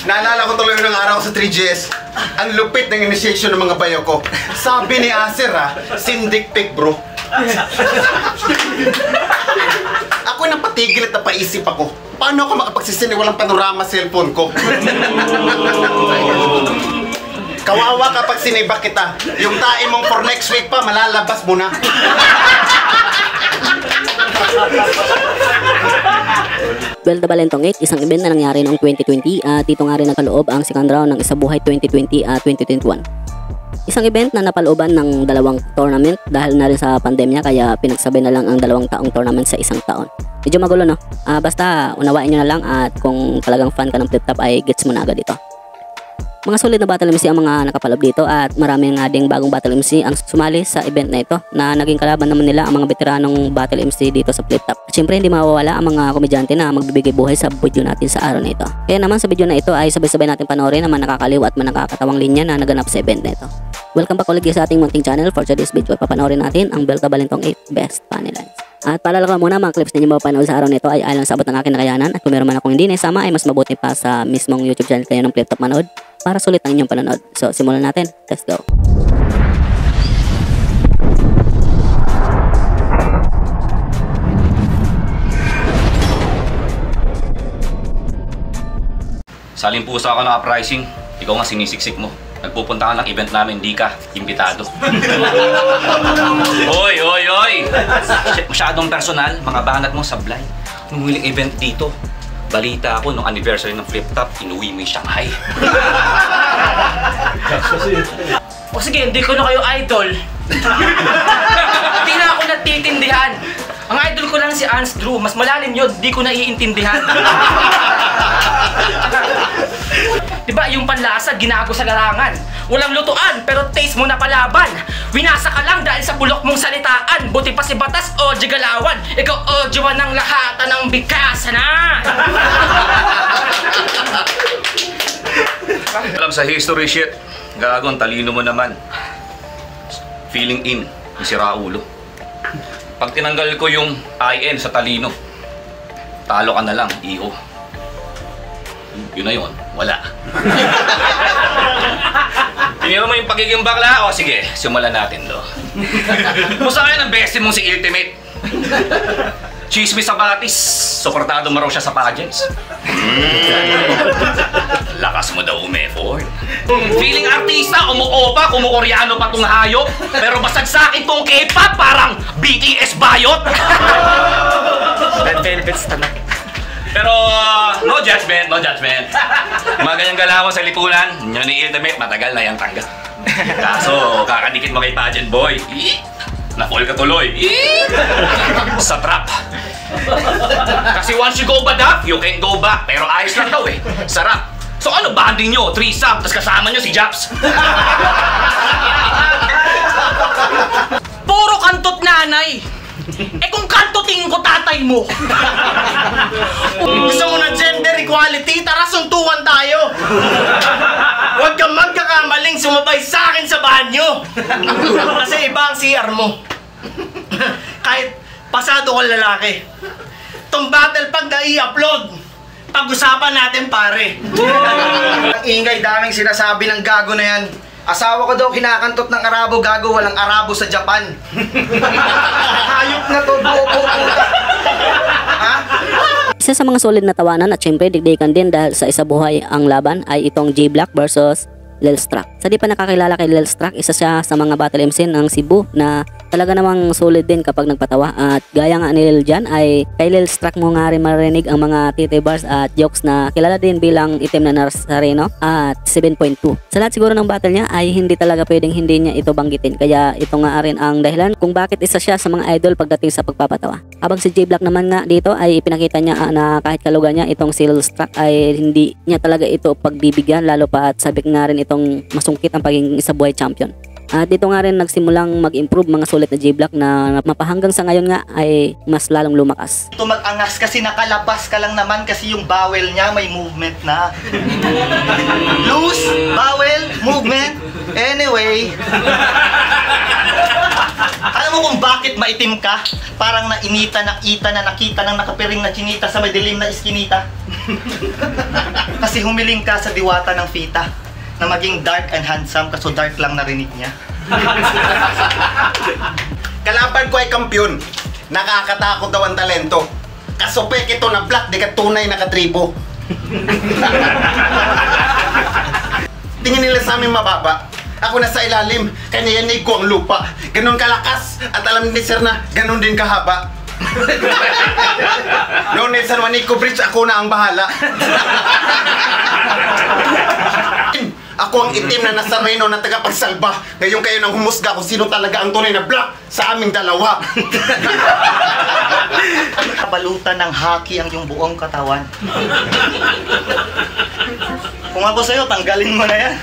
Naalala ko tuloy ng araw sa 3GS. Ang lupit ng initiation ng mga bayo ko. Sabi ni Acer sindik pic bro. Ako napatigil at napaisip ako. Paano ako makapagsisini walang panorama cellphone ko? Kawawa kapag sinibak kita. Yung tae mong for next week pa, malalabas mo na. Well, The Balentong 8, isang event na nangyari noong 2020 at dito nga rin nagkaloob ang second round ng Isabuhay 2020 at 2021. Isang event na napalooban ng dalawang tournament dahil na rin sa pandemya kaya pinagsabay na lang ang 2 taong tournament sa isang taon. Medyo magulo no? Basta unawain nyo na lang at kung talagang fan ka ng flip top ay gets mo na agad ito. Mga solid na battle MC ang mga nakapaloob dito at marami nga ding bagong battle MC ang sumali sa event na ito na naging kalaban naman nila ang mga veteranong battle MC dito sa flip top. At syempre hindi mawawala ang mga komedyante na magbibigay buhay sa video natin sa araw na ito. Kaya naman sa video na ito ay sabay-sabay natin panoorin ang mga nakakaliw at mga nakakatawang linya na naganap sa event na ito. Welcome back ulit sa ating munting channel. For today's video ay papanoorin natin ang Bell Balentong 8 Best Funny Lines. At paalala ko muna mga clips na nyo mapapanood sa araw na ito ay ayon sa abot ng aking nakayanan at kung meron man akong hindi naisama ay mas mabuti pa sa mismong YouTube channel kayo ng flip top manood para sulit ang inyong panonood. So simulan natin. Let's go! Salimpusa ako ng uprising, ikaw nga sinisiksik mo. Nagpupunta ka ng event namin, di ka imbitado. Hoy, hoy, hoy! Masyadong personal, mga banat mo sablay. Nung huling event dito, balita ako nung anniversary ng Flip Top, inuwi mo yung Shanghai. O sige, hindi ko na kayo idol. Hindi na ako natitindihan. Ang idol ko lang si Ans Drew, mas malalim yun, di ko naiintindihan. Diba yung panlasa, ginago sa larangan. Walang lutuan, pero taste mo na palaban. Winasa ka lang dahil sa bulok mong salitaan. Buti pa si Batas o Galawan. Ikaw o Juan ng lahatan ng bigkasa na. Alam sa history shit, gagong talino mo naman. Feeling in, si Raulo. Pag tinanggal ko yung IN sa talino, talo ka na lang, iho. Yun na yun, wala. Tiniro mo yung pagiging bakla? O sige, simulan natin do. Musta kayo ng bestie mong si Ultimate? Chismis sa batis, suportado mo raw siya sa pageants. Lakas mo daw umeffort. Feeling artista, umuopa, kumukoreano pa tong hayop. Pero basag sa akin tong K-pop, parang BTS bayot. Red Velvet na. Pero no judgment, no judgment. Mga ganyang galawan sa lipunan, yun ni Ultimate, matagal na yan tanggap. Kaso, kakadikit mo kay pageant boy. Na-fall ka tuloy. Sa trap. Kasi once you go back, you can go back. Pero ayos lang daw eh. Sarap. So ano banding nyo? Threesome, tapos kasama nyo si Japs. Puro kantot nanay. Eh kung kantotin ko tatay mo. Gusto mo na gender equality? Tara suntukan tayo. Huwag kang magkakamaling sumabay sa akin sa banyo. Kasi iba ang CR mo. Kahit pasado kang lalaki. Itong battle pag na-i-upload, pag-usapan natin pare. Ang ingay, daming sinasabi ng gago na yan. Asawa ko daw kinakantot ng Arabo, gago, walang Arabo sa Japan. Hayop na to, bobo. Ha? Isa sa mga solid na tawanan at syempre digdikan din dahil sa Isabuhay ang laban ay itong J-Black versus Lil Struck. Sa di pa nakakilala kay Lil Struck, isa siya sa mga battle MC ng Cebu na talaga namang solid din kapag nagpatawa. At gaya nga ni Lil Jan ay kay Lil Struck mo nga rin marinig ang mga titi bars at jokes na kilala din bilang itim na Nazareno at 7.2. Sa lahat siguro ng battle niya ay hindi talaga pwedeng hindi niya ito banggitin. Kaya ito nga rin ang dahilan kung bakit isa siya sa mga idol pagdating sa pagpapatawa. Habang si J-Black naman nga dito ay ipinakita niya na kahit kalugan niya itong si Lil Struck ay hindi niya talaga ito pagbibigyan, lalo pa at sabi nga rin itong masungkit ang pagiging Isabuhay champion. At dito nga rin nagsimulang mag-improve mga sulit na J-Black na mapahanggang sa ngayon nga ay mas lalong lumakas. Ito mag-angas kasi nakalabas ka lang naman kasi yung bowel niya may movement na. Loose, bowel, movement. Anyway. Alam mo kung bakit maitim ka? Parang nakita ng nakapiring na chinita sa madilim na iskinita. Kasi humiling ka sa diwata ng fita na maging dark and handsome kaso dark lang narinig niya. Kalaban ko ay kampyon. Nakakatakot daw ang talento. Kaso peke ito na black, di ka tunay na katribo. Tingin nila sa amin mababa. Ako nasa ilalim, kaya yanig ko ang lupa. Ganon kalakas, at alam ni sir na ganon din kahaba. Noon San Juanico Bridge, ako na ang bahala. Ako ang itim na nasa reno na tagapagsalba. Ngayon kayo nang humusga kung sino talaga ang tunay na black sa aming dalawa. Kabalutan ng hockey ang yung buong katawan. Kung ako sa'yo, tanggalin mo na yan.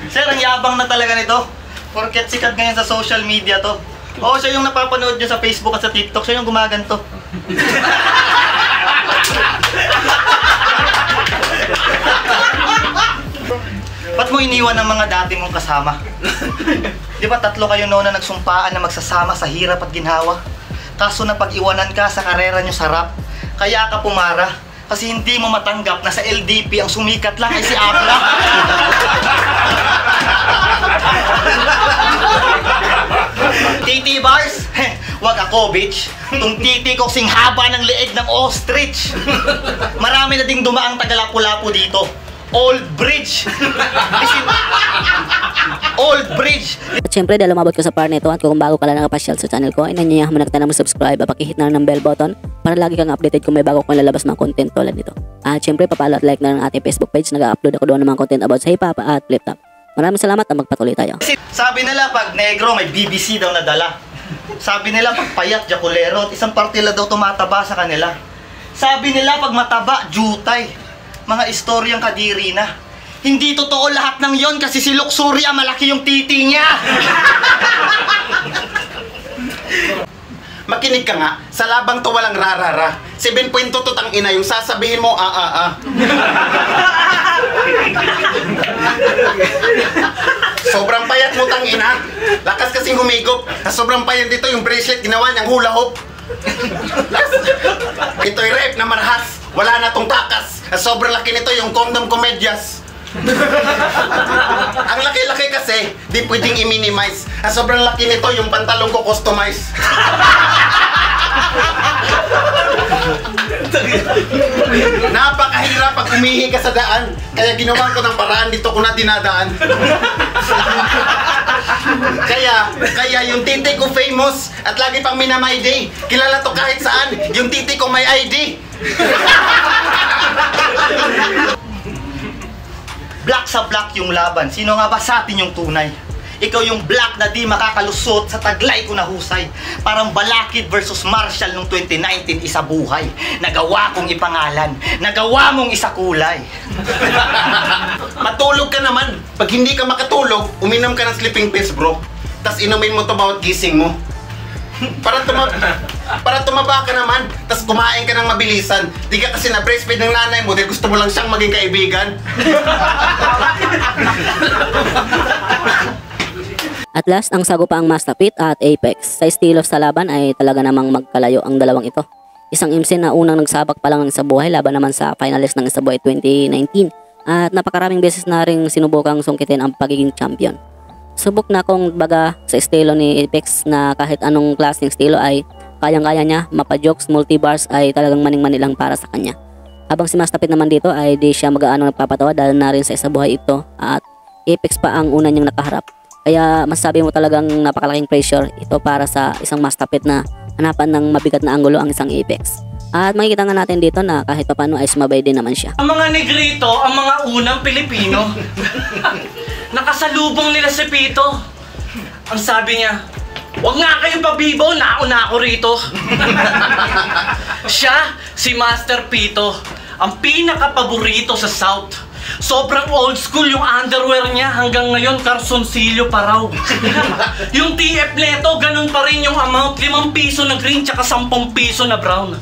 Sir, ang yabang na talaga nito. Porket sikat ngayon sa social media to. Oo, siya yung napapanood nyo sa Facebook at sa TikTok. Siya yung gumaganto. Ba't mo iniwan ang mga dati mong kasama? Di ba 3 kayo noon na nagsumpaan na magsasama sa hirap at ginhawa? Kaso na pag-iwanan ka sa karera nyo sa rap, kaya ka pumara. Kasi hindi mo matanggap na sa LDP ang sumikat lang ay si Apla. Titi bars? Wag ako, bitch. Itong titi ko sing haba ng leeg ng ostrich. Marami na ding dumaang tagalapu-lapu dito. Old Bridge. Old Bridge. At syempre dahil umabot ko sa part nito at kung bago ka lang nakapasyal sa channel ko ay nanyayahan mo na kita na mag-subscribe at pakihit na ng bell button para lagi kang updated kung may bago kong lalabas mga content tulad nito. At syempre papalo at like na ng ating Facebook page, nag-upload ako doon ng mga content about sa hip-hop at flip-top. Maraming salamat at magpatuloy tayo. Sabi nila pag negro may BBC daw nadala. Sabi nila pag payat jakulero at isang partila daw tumataba sa kanila. Sabi nila pag mataba jutay. Mga istoryang kadiri na. Hindi totoo lahat ng yon kasi si Luxuria malaki yung titi niya. Makinig ka nga, sa labang to walang rarara. 7.2 tang ina yung sasabihin mo Sobrang payat mo tang ina. Lakas kasing humigop. Sa sobrang payat dito yung bracelet ginawa niyang hula hoop. Ito'y rape na marahas. Wala na tong takas. Sobrang laki nito yung condom komedyas. Ang laki-laki kasi, di pwedeng i-minimize. Sobrang laki nito yung pantalong ko customize. Napakahirap pag umihi ka sa daan. Kaya ginawa ko ng paraan, dito ko na dinadaan. Kaya yung titi ko famous at lagi pang minamay day. Kilala to kahit saan, yung titi ko may ID. Black sa black yung laban. Sino nga ba sa atin yung tunay? Ikaw yung black na di makakalusot sa taglay ko na husay. Parang Balakid versus Marshall noong 2019, isa buhay. Nagawa kong ipangalan. Nagawa mong isakulay. Matulog ka naman. Pag hindi ka makatulog, uminom ka ng sleeping pills, bro. Tas inumin mo to bawat gising mo. Para tumaba ka naman, tas kumain ka ng mabilisan. Di ka kasi na-breastfeed ng nanay mo dahil gusto mo lang siyang maging kaibigan. At last, ang sagupaang Mastapit at Apex. Sa estilo sa laban ay talaga namang magkalayo ang dalawang ito. Isang MC na unang nagsabak pa lang ng Isa Buhay laban naman sa finalist ng Isa Buhay 2019. At napakaraming beses na ring sinubukang sungkitin ang pagiging champion. Subok na kung baga sa estilo ni Apex na kahit anong klaseng estilo ay kayang-kaya niya, mapa-jokes, multibars ay talagang maning-mani lang para sa kanya. Habang si Mastapit naman dito ay di siya mag-aano nagpapatawa dahil na rin sa Isa Buhay ito at Apex pa ang una niyang nakaharap. Kaya masasabi mo talagang napakalaking pressure ito para sa isang Mastapit na hanapan ng mabigat na anggulo ang isang Apex. At makikita nga natin dito na kahit papano ay sumabay din naman siya. Ang mga negrito, ang mga unang Pilipino, nakasalubong nila si Pito. Ang sabi niya, "Huwag nga kayong pabibo, nauna ako rito." Siya, si Master Pito, ang pinakapaborito sa South. Sobrang old school yung underwear niya, hanggang ngayon karsoncillo pa raw. Yung TF neto, ganun pa rin yung amount, 5 piso na green tsaka 10 piso na brown.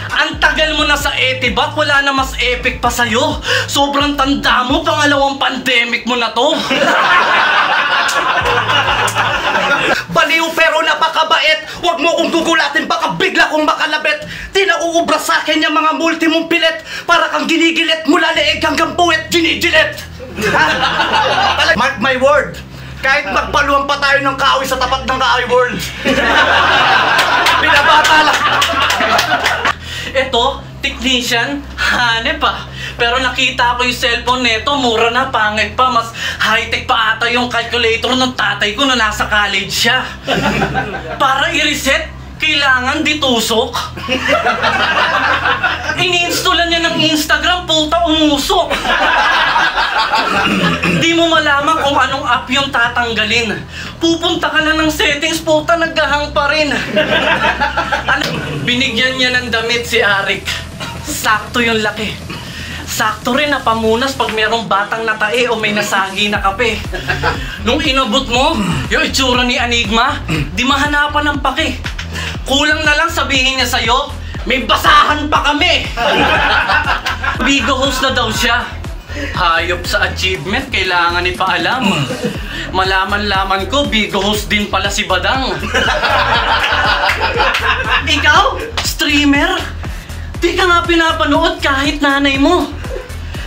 Ang tagal mo na sa Etibac, wala na mas epic pa sa'yo. Sobrang tanda mo, pangalawang pandemic mo na to. Baliw pero napakabait. Huwag mo kong gugulatin, baka bigla kong makalabit. Di nauubra sa akin yung mga multi mong pilit. Para kang ginigilit mula leeg hanggang puwet, ginigilit. Mark my word, kahit magpaluan pa tayo ng kahoy sa tapat ng kahoy world. Binabata lang. Eto, technician, hanep pa. Pero nakita ko yung cellphone neto, mura na, pangit pa. Mas high-tech pa ata yung calculator ng tatay ko na nasa college siya. Para i-reset, kailangan ditusok. Ini-installan niya ng Instagram, puta umusok. Di mo malaman kung anong app yung tatanggalin. Pupunta ka na ng settings, puta naghahang pa rin. Binigyan niya ng damit si Arik. Sakto yung laki. Sakto rin na pamunas pag mayroong batang natae o may nasagi na kape. Nung inabot mo, yung itsura ni Enigma, di mahanapan ng pake. Kulang na lang sabihin niya sa'yo, may basahan pa kami! Bigo host na daw siya. Hayop sa achievement, kailangan ipaalam. Malaman-laman ko, Bigo host din pala si Badang. Ikaw, streamer? Di ka nga pinapanood kahit nanay mo.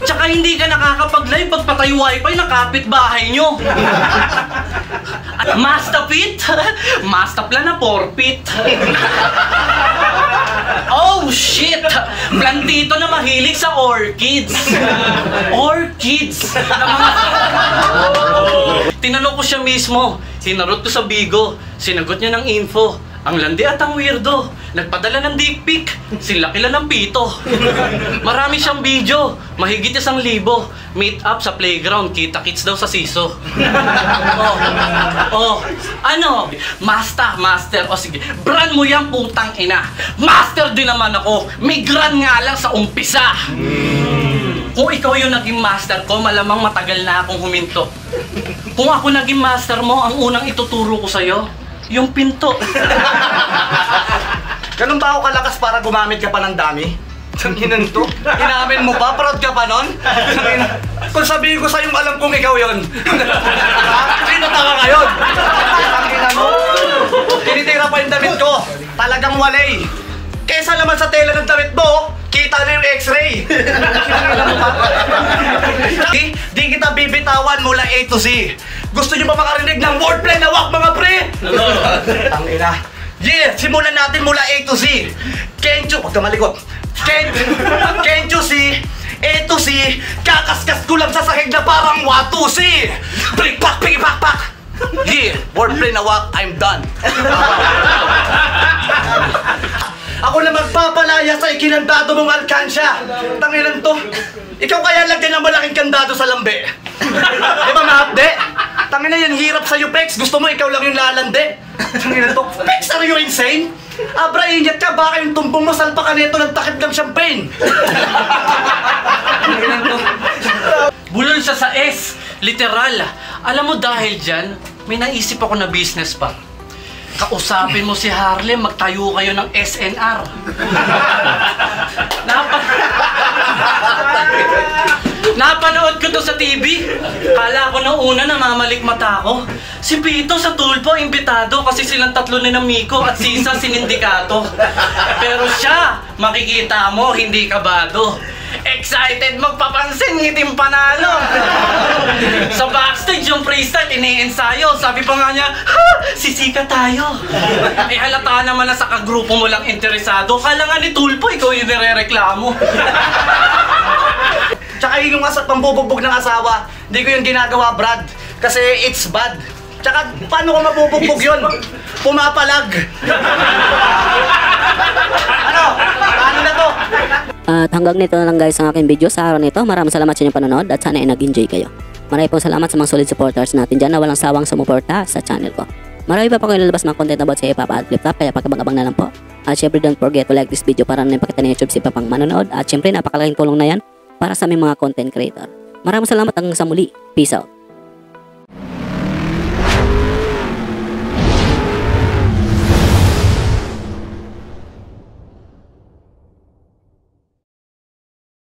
Tsaka hindi ka nakakapag-live pag patay wifi na kapitbahay nyo. Mastapit? Mastapla na forfeit. Oh shit! Plantito na mahilig sa orchids. Orchids! Tinanong ko siya mismo. Sinarot ko sa Bigo. Sinagot niya ng info. Ang landi at ang weirdo. Nagpadala ng dick pic. Silakila ng pito. Marami siyang video. Mahigit 1,000. Meet up sa playground. Kita-kits daw sa siso. Ano? Master. O sige, brand mo yan putang ina. Master din naman ako. May grand nga lang sa umpisa. Kung ikaw yung naging master ko, malamang matagal na akong huminto. Kung ako naging master mo, ang unang ituturo ko sa'yo, yung pinto. Ganun ba ako kalakas para gumamit ka pa ng dami? Tanginan to. Inamin mo pa? Proud ka pa nun? Kung sabihin ko sa'yo, alam kong ikaw yun. Sino tanga ngayon? Tanginan mo. Tinitira pa yung damit ko. Talagang walay. Kesa naman sa tela ng damit mo, kita na yung x-ray. Di kita bibitawan mula A to Z. Gusto nyo ba makarinig ng wordplay na wak mga pre? Tangina. Yeah, simulan natin mula A to Z. Huwag ka malikot. Can't you see? A to Z, kakaskas ko lang sa sahig na parang watusi. Plikpak, pikipakpak. Yeah, wordplay na wak, I'm done. Ako na magpapalaya sa ikinandado mong alkansya. Tanginan to. Ikaw kaya lagyan ng malaking kandado sa lambe. Di ba mahapde? Tangina yan, hirap sa'yo, Pex. Gusto mo ikaw lang yung lalande. Tangina to. Pex, are you insane? Abra, ingat ka. Baka yung tumbong mo salpa ka nito ng takip ng champagne. Tangina to. Bulol siya sa S. Literal. Alam mo dahil dyan, may naisip ako na business pa. Kausapin mo si Harlem, magtayo kayo ng SNR. Napanood ko to sa TV. Kala ko na una namamalik mata ko. Si Pito sa Tulpo imbitado kasi silang tatlo ni Miko at Sisa sinindikato. Pero siya, makikita mo, hindi kabado. Excited magpapansin, ngitim panalo. Sa backstage yung freestyle, ini-ensayo. Sabi pa nga niya, ha! Sisika tayo. Eh halata naman na sa kagrupo mo lang interesado. Kala nga ni Tulpo, ikaw yung nirereklamo. Tsaka yun yung pambubugbog ng asawa. Hindi ko yung ginagawa, Brad. Kasi it's bad. Tsaka paano ko mabubugbog yun? Pumapalag. Ano? Paano na to? At hanggang nito na lang guys ang aking video sa araw nito. Maraming salamat sa inyong panonood at sana ay nag-enjoy kayo. Maraming pong salamat sa mga solid supporters natin dyan na walang sawang sumuporta sa channel ko. Marami pa po kayo lalabas mga content about sa hip-hop at flip-top, kaya pagkabang-abang na lang po. At syempre don't forget to like this video para na ipakita ng YouTube si Papang manonood. At syempre napakalaking tulong na yan para sa aming mga content creator. Maraming salamat hanggang sa muli. Peace out.